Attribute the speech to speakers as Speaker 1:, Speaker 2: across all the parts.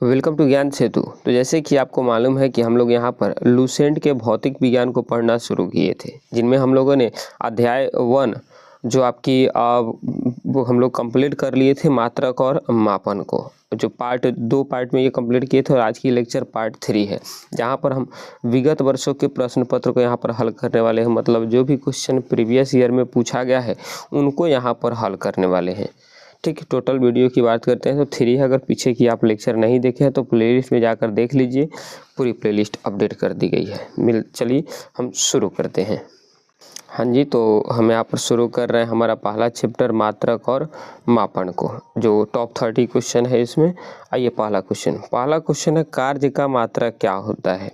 Speaker 1: Welcome to ज्ञान सेतु। तो जैसे कि आपको मालूम है कि हम लोग यहाँ पर लुसेंट के भौतिक विज्ञान को पढ़ना शुरू किए थे, जिनमें हम लोगों ने अध्याय 1 जो आपकी वो हम लोग कंप्लीट कर लिए थे, मात्रक और मापन को, जो दो पार्ट में ये कंप्लीट किए थे। और आज की लेक्चर पार्ट 3 है, जहाँ पर हम विगत वर्षों के प्रश्न पत्र को यहाँ पर हल करने वाले हैं। मतलब जो भी क्वेश्चन प्रीवियस ईयर में पूछा गया है उनको यहाँ पर हल करने वाले हैं। ठीक, टोटल वीडियो की बात करते हैं तो 3 है। अगर पीछे की आप लेक्चर नहीं देखे हैं तो प्लेलिस्ट में जाकर देख लीजिए, पूरी प्लेलिस्ट अपडेट कर दी गई है। चलिए हम शुरू करते हैं। हाँ जी, तो हम यहाँ पर शुरू कर रहे हैं हमारा पहला चैप्टर मात्रक और मापन को, जो टॉप 30 क्वेश्चन है इसमें। आइए पहला क्वेश्चन है, कार्य का मात्रक क्या होता है?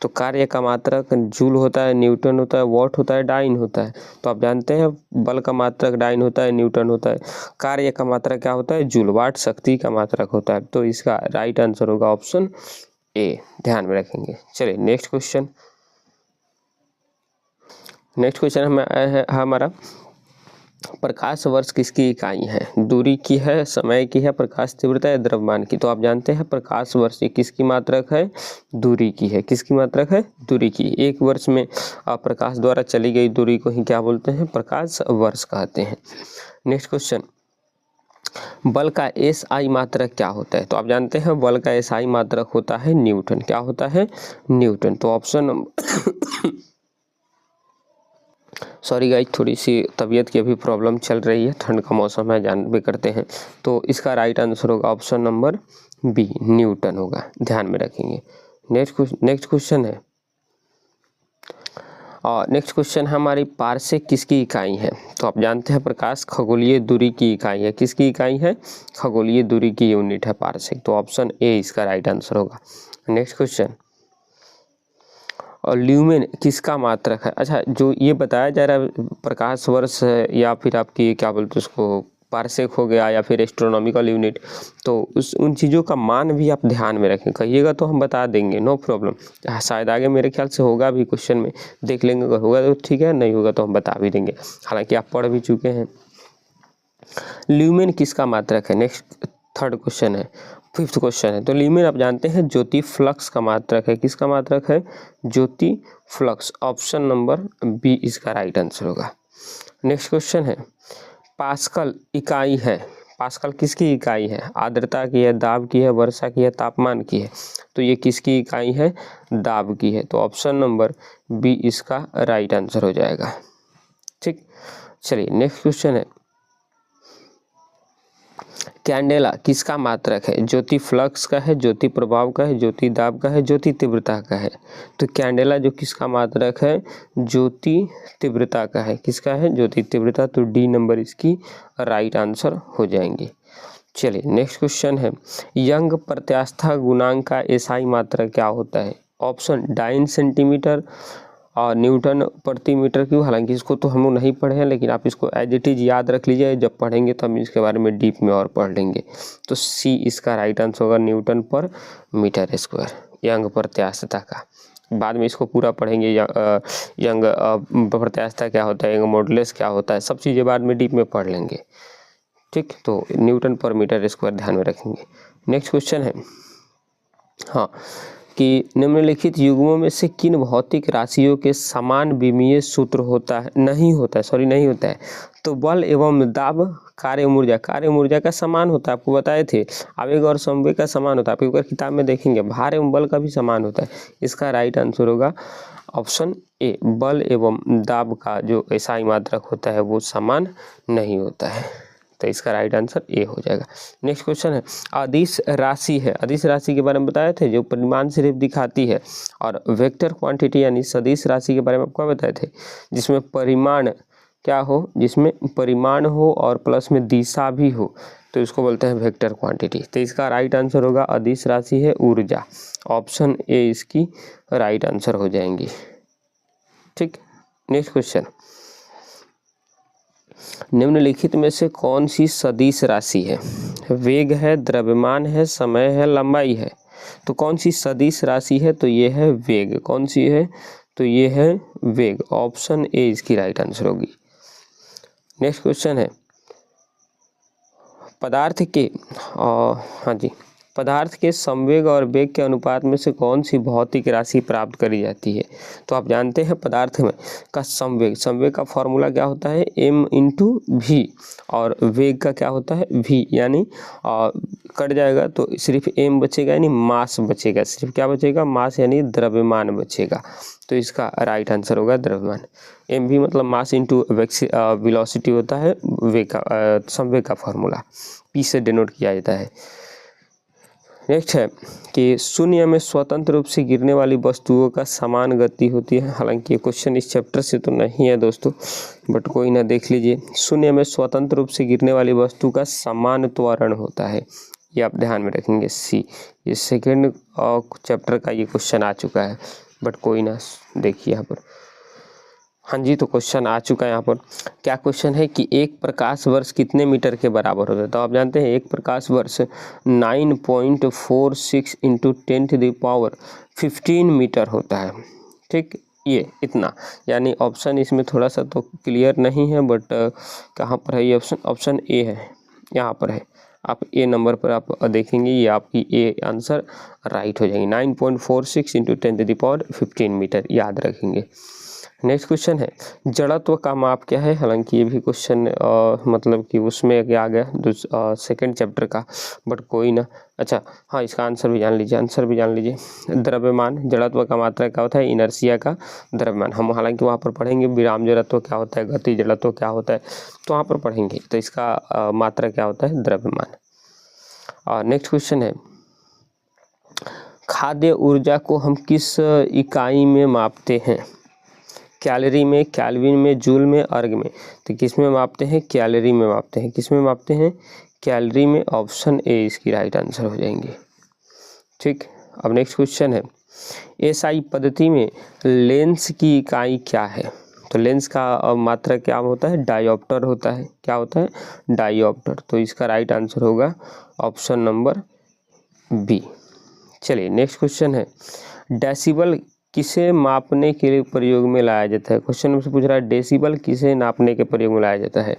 Speaker 1: तो कार्य का मात्रक जूल होता है, न्यूटन होता है, वॉट होता है, डाइन होता है। तो आप जानते हैं बल का मात्रक डाइन होता है, न्यूटन होता है। कार्य का मात्रक क्या होता है? जूल। वाट शक्ति का मात्रक होता है। तो इसका राइट आंसर होगा ऑप्शन ए, ध्यान में रखेंगे। चलिए नेक्स्ट क्वेश्चन है हमारा, प्रकाश वर्ष किसकी इकाई है? दूरी की है, समय की है, प्रकाश तीव्रता या द्रव्यमान की? तो आप जानते हैं प्रकाश वर्ष किसकी मात्रक है? दूरी की है। किसकी मात्रक है? दूरी की। एक वर्ष में प्रकाश द्वारा चली गई दूरी को ही क्या बोलते हैं? प्रकाश वर्ष कहते हैं। नेक्स्ट क्वेश्चन, बल का एसआई मात्रक क्या होता है? तो आप जानते हैं बल का एसआई मात्रक होता है न्यूटन। क्या होता है? न्यूटन। तो ऑप्शन सॉरी गाइस, थोड़ी सी तबीयत की अभी प्रॉब्लम चल रही है, ठंड का मौसम है, जान भी करते हैं। तो इसका राइट आंसर होगा ऑप्शन नंबर बी, न्यूटन होगा, ध्यान में रखेंगे। नेक्स्ट क्वेश्चन है, और नेक्स्ट क्वेश्चन हमारी पारसेक किसकी इकाई है? तो आप जानते हैं प्रकाश खगोलीय दूरी की इकाई है। किसकी इकाई है? खगोलीय दूरी की यूनिट है पारसेक। तो ऑप्शन ए इसका राइट आंसर होगा। नेक्स्ट क्वेश्चन, और ल्यूमेन किसका मात्रक है? अच्छा, जो ये बताया जा रहा है प्रकाश वर्ष है या फिर आपकी क्या बोलते हैं उसको, पारसेक हो गया या फिर एस्ट्रोनॉमिकल यूनिट, तो उन चीज़ों का मान भी आप ध्यान में रखें। कहिएगा तो हम बता देंगे, नो प्रॉब्लम। शायद आगे मेरे ख्याल से होगा भी क्वेश्चन में, देख लेंगे। अगर होगा तो ठीक है, नहीं होगा तो हम बता भी देंगे, हालांकि आप पढ़ भी चुके हैं। ल्यूमेन किसका मात्रक है? नेक्स्ट थर्ड क्वेश्चन है, फिफ्थ क्वेश्चन है। तो ल्यूमेन आप जानते हैं ज्योति फ्लक्स का मात्रक है। किसका मात्रक है? ज्योति फ्लक्स। ऑप्शन नंबर बी इसका राइट आंसर होगा। नेक्स्ट क्वेश्चन है, पास्कल इकाई है। पास्कल किसकी इकाई है? आर्द्रता की है, दाब की है, वर्षा की है, तापमान की है? तो ये किसकी इकाई है? दाब की है। तो ऑप्शन नंबर बी इसका राइट आंसर हो जाएगा। ठीक, चलिए नेक्स्ट क्वेश्चन है, कैंडेला किसका मात्रक है? ज्योति फ्लक्स का है, ज्योति प्रभाव का है, ज्योति दाब का है, ज्योति तीव्रता का है? तो कैंडेला जो किसका मात्रक है? ज्योति तीव्रता का है। किसका है? ज्योति तीव्रता। तो डी नंबर इसकी राइट आंसर हो जाएंगे। चलिए नेक्स्ट क्वेश्चन है, यंग प्रत्यास्था गुणांक का एसआई मात्रक क्या होता है? ऑप्शन डाइन सेंटीमीटर और न्यूटन प्रति मीटर क्यूब। हालांकि इसको तो हम लोग नहीं पढ़े हैं, लेकिन आप इसको एज इट इज याद रख लीजिए, जब पढ़ेंगे तो हम इसके बारे में डीप में और पढ़ लेंगे। तो सी इसका राइट आंसर होगा, न्यूटन पर मीटर स्क्वायर, यंग प्रत्यास्थता का। बाद में इसको पूरा पढ़ेंगे, यंग प्रत्यास्थता क्या होता है, यंग मॉडुलस क्या होता है, सब चीज़ें बाद में डीप में पढ़ लेंगे। ठीक, तो न्यूटन पर मीटर स्क्वायर ध्यान में रखेंगे। नेक्स्ट क्वेश्चन है, हाँ, कि निम्नलिखित युग्मों में से किन भौतिक राशियों के समान विमीय सूत्र नहीं होता है? तो बल एवं दाब, कार्य ऊर्जा का समान होता है, आपको बताए थे। आवेग और संवेग का समान होता है, आपको एक किताब में देखेंगे। भार एवं बल का भी समान होता है। इसका राइट आंसर होगा ऑप्शन ए, बल एवं दाब का जो एसआई मात्रक होता है वो समान नहीं होता है। तो इसका राइट आंसर ए हो जाएगा। नेक्स्ट क्वेश्चन है, अदिश राशि है। अदिश राशि के बारे में बताए थे, जो परिमाण सिर्फ दिखाती है। और वेक्टर क्वांटिटी यानी सदिश राशि के बारे में आपको बताए थे, जिसमें परिमाण क्या हो, जिसमें परिमाण हो और प्लस में दिशा भी हो, तो इसको बोलते हैं वेक्टर क्वांटिटी। तो इसका राइट आंसर होगा अदिश राशि है ऊर्जा। ऑप्शन ए इसकी राइट आंसर हो जाएंगी। ठीक, नेक्स्ट क्वेश्चन, निम्नलिखित में से कौन सी सदिश राशि है? वेग है, द्रव्यमान है, समय है, लंबाई है? तो कौन सी सदिश राशि है? तो ये है वेग। कौन सी है? तो ये है वेग। ऑप्शन ए इसकी राइट आंसर होगी। नेक्स्ट क्वेश्चन है, पदार्थ के हाँ जी, पदार्थ के संवेग और वेग के अनुपात में से कौन सी भौतिक राशि प्राप्त करी जाती है? तो आप जानते हैं पदार्थ में का संवेग का फॉर्मूला क्या होता है? m/v, और वेग का क्या होता है? v, यानी कट जाएगा तो सिर्फ m बचेगा, यानी मास बचेगा। सिर्फ क्या बचेगा? मास, यानी द्रव्यमान बचेगा। तो इसका राइट आंसर होगा द्रव्यमान। mv मतलब मास इंटू वेलोसिटी होता है वेग का, संवेग का फॉर्मूला p से डिनोट किया जाता है। नेक्स्ट है कि शून्य में स्वतंत्र रूप से गिरने वाली वस्तुओं का समान गति होती है। हालांकि ये क्वेश्चन इस चैप्टर से तो नहीं है दोस्तों, बट कोई ना, देख लीजिए। शून्य में स्वतंत्र रूप से गिरने वाली वस्तु का समान त्वरण होता है, ये आप ध्यान में रखेंगे। सी, ये सेकेंड चैप्टर का ये क्वेश्चन आ चुका है, बट कोई ना, देखिए यहाँ पर। हाँ जी, तो क्वेश्चन आ चुका है यहाँ पर। क्या क्वेश्चन है कि एक प्रकाश वर्ष कितने मीटर के बराबर होता है? तो आप जानते हैं एक प्रकाश वर्ष 9.46 × 10⁻15 मीटर होता है। ठीक, ये इतना, यानी ऑप्शन इसमें थोड़ा सा तो क्लियर नहीं है, बट कहाँ पर है ये ऑप्शन? ऑप्शन ए है, यहाँ पर है। आप ए नंबर पर आप देखेंगे, ये आपकी ए आंसर राइट हो जाएगी। 9.46 × 10⁻15 मीटर, याद रखेंगे। नेक्स्ट क्वेश्चन है जड़त्व का माप क्या है? हालांकि ये भी क्वेश्चन मतलब कि उसमें क्या आ गया सेकंड चैप्टर का, बट कोई ना। अच्छा हाँ, इसका आंसर भी जान लीजिए, द्रव्यमान। जड़त्व का मात्रा क्या होता है? इनर्शिया का द्रव्यमान। हम हालांकि वहाँ पर पढ़ेंगे विराम जड़त्व क्या होता है, गति जड़त्व क्या होता है, तो वहाँ पर पढ़ेंगे। तो इसका मात्रा क्या होता है? द्रव्यमान। और नेक्स्ट क्वेश्चन है खाद्य ऊर्जा को हम किस इकाई में मापते हैं? कैलोरी में, केल्विन में, जूल में, अर्ग में। तो किस में मापते हैं? कैलोरी में मापते हैं। किस में मापते हैं? कैलोरी में। ऑप्शन ए इसकी राइट आंसर हो जाएंगे। ठीक, अब नेक्स्ट क्वेश्चन है एसआई पद्धति में लेंस की इकाई क्या है? तो लेंस का मात्रा क्या होता है? डायोप्टर होता है। क्या होता है? डायोप्टर। तो इसका राइट आंसर होगा ऑप्शन नंबर बी। चलिए नेक्स्ट क्वेश्चन है डेसिबल किसे मापने के लिए प्रयोग में लाया जाता है? क्वेश्चन में से पूछ रहा है डेसिबल किसे नापने के प्रयोग में लाया जाता है?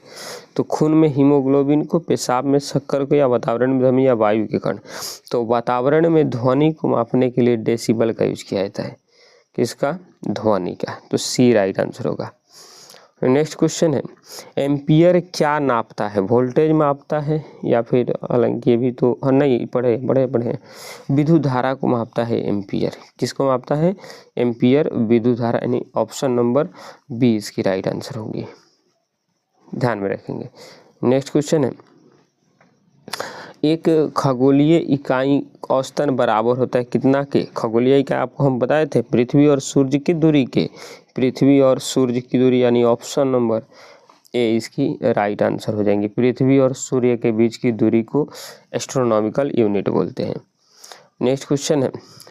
Speaker 1: तो खून में हीमोग्लोबिन को, पेशाब में शक्कर को, या वातावरण में ध्वनि, या वायु के कण। तो वातावरण में ध्वनि को मापने के लिए डेसिबल का यूज किया जाता है। किसका? ध्वनि का। तो सी राइट आंसर होगा। नेक्स्ट क्वेश्चन है एम्पियर क्या नापता है? वोल्टेज मापता है, या फिर, हालांकि ये भी तो नहीं पढ़े विद्युत धारा को मापता है एम्पियर। किसको मापता है? एम्पियर विद्युत धारा, यानी ऑप्शन नंबर बी इसकी राइट आंसर होगी, ध्यान में रखेंगे। नेक्स्ट क्वेश्चन है एक खगोलीय इकाई औसतन बराबर होता है कितना के? खगोलीय इकाई आपको हम बताए थे पृथ्वी और सूर्य की दूरी के। पृथ्वी और सूर्य की दूरी, यानी ऑप्शन नंबर ए इसकी राइट आंसर हो जाएंगी। पृथ्वी और सूर्य के बीच की दूरी को एस्ट्रोनॉमिकल यूनिट बोलते हैं। नेक्स्ट क्वेश्चन है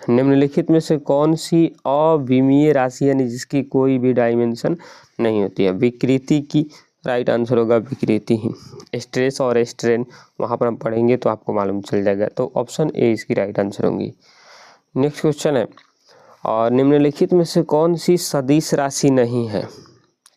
Speaker 1: निम्नलिखित में से कौन सी अविमीय राशि, यानी जिसकी कोई भी डायमेंशन नहीं होती है? विकृति की राइट आंसर होगा विकृति ही। स्ट्रेस और स्ट्रेन वहाँ पर हम पढ़ेंगे तो आपको मालूम चल जाएगा। तो ऑप्शन ए इसकी राइट आंसर होंगी। नेक्स्ट क्वेश्चन है और निम्नलिखित में से कौन सी सदिश राशि नहीं है?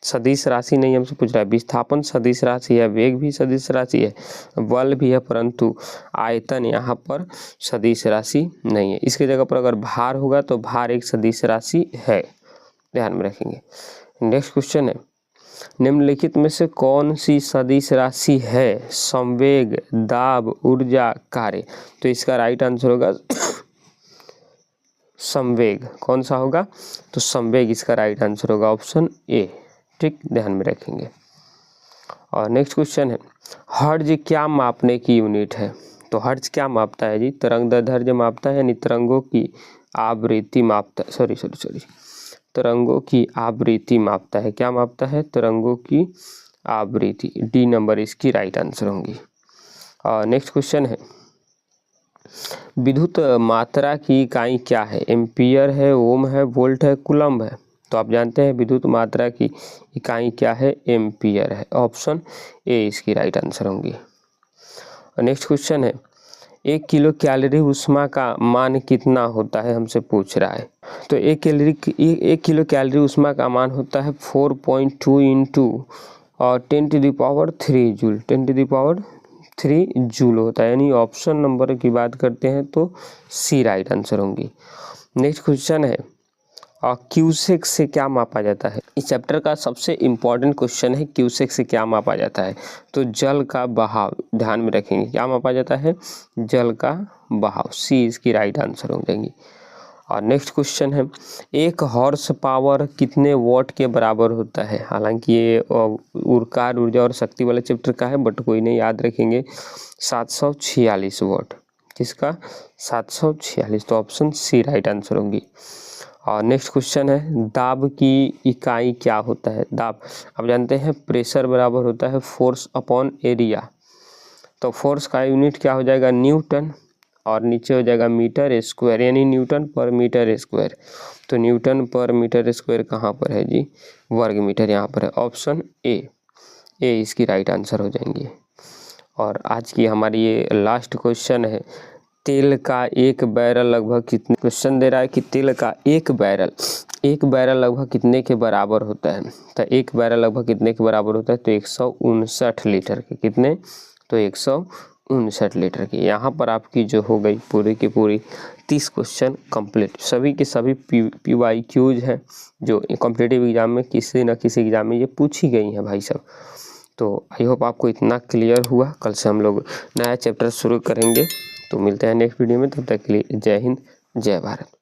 Speaker 1: सदिश राशि नहीं हमसे पूछ रहा है। विस्थापन सदिश राशि है, वेग भी सदिश राशि है, बल भी है, परंतु आयतन यहाँ पर सदिश राशि नहीं है। इसकी जगह पर अगर भार होगा तो भार एक सदिश राशि है, ध्यान में रखेंगे। नेक्स्ट क्वेश्चन है निम्नलिखित में से कौन सी सदिश राशि है? संवेग, दाब, ऊर्जा, कार्य। तो इसका राइट आंसर होगा संवेग। कौन सा होगा? तो संवेग इसका राइट आंसर होगा ऑप्शन ए। ठीक, ध्यान में रखेंगे। और नेक्स्ट क्वेश्चन है हर्ट्ज क्या मापने की यूनिट है? तो हर्ट्ज क्या मापता है जी? तरंग दैर्ध्य मापता है, यानी तरंगों की आवृत्ति मापता है। सॉरी तरंगों की आवृत्ति मापता है। क्या मापता है? तरंगों की आवृत्ति। डी नंबर इसकी राइट आंसर होंगी। और नेक्स्ट क्वेश्चन है विद्युत मात्रा की इकाई क्या है? एम्पियर है, ओम है, वोल्ट है, कूलम्ब है। तो आप जानते हैं विद्युत मात्रा की इकाई क्या है? एम्पियर है। ऑप्शन ए इसकी राइट आंसर होंगी। और नेक्स्ट क्वेश्चन है 1 किलो कैलोरी ऊष्मा का मान कितना होता है? हमसे पूछ रहा है। तो 1 किलो कैलोरी ऊष्मा का मान होता है 4.2 × 10⁻³ जूल। 3 जूल होता है, यानी ऑप्शन नंबर की बात करते हैं तो सी राइट आंसर होंगी। नेक्स्ट क्वेश्चन है क्यूसेक से क्या मापा जाता है। इस चैप्टर का सबसे इम्पॉर्टेंट क्वेश्चन है क्यूसेक से क्या मापा जाता है। तो जल का बहाव, ध्यान में रखेंगे क्या मापा जाता है, जल का बहाव, सी इसकी राइट आंसर हो जाएंगी। और नेक्स्ट क्वेश्चन है 1 हॉर्स पावर कितने वॉट के बराबर होता है। हालांकि ये ऊर्कार ऊर्जा और शक्ति वाले चैप्टर का है, बट कोई नहीं, याद रखेंगे 746 वॉट। किसका, 746, तो ऑप्शन सी राइट आंसर होंगी। और नेक्स्ट क्वेश्चन है दाब की इकाई क्या होता है। दाब आप जानते हैं प्रेशर बराबर होता है फोर्स अपॉन एरिया, तो फोर्स का यूनिट क्या हो जाएगा, न्यूटन, और नीचे हो जाएगा मीटर स्क्वायर, यानी न्यूटन पर मीटर स्क्वायर। तो न्यूटन पर मीटर स्क्वायर कहाँ पर है जी, वर्ग मीटर यहाँ पर है, ऑप्शन ए इसकी राइट आंसर हो जाएंगी। और आज की हमारी ये लास्ट क्वेश्चन है तेल का एक बैरल लगभग कितने, क्वेश्चन दे रहा है कि तेल का एक बैरल लगभग कितने के बराबर होता है। तो एक बैरल लगभग कितने के बराबर होता है, तो 159 लीटर के, कितने, तो 159 लीटर की। यहाँ पर आपकी जो हो गई पूरी की पूरी 30 क्वेश्चन कंप्लीट। सभी के सभी PYQs हैं जो कॉम्पिटिटिव एग्जाम में किसी न किसी एग्जाम में ये पूछी गई हैं भाई साहब। तो आई होप आपको इतना क्लियर हुआ। कल से हम लोग नया चैप्टर शुरू करेंगे, तो मिलते हैं नेक्स्ट वीडियो में, तब तक के लिए जय हिंद जय भारत।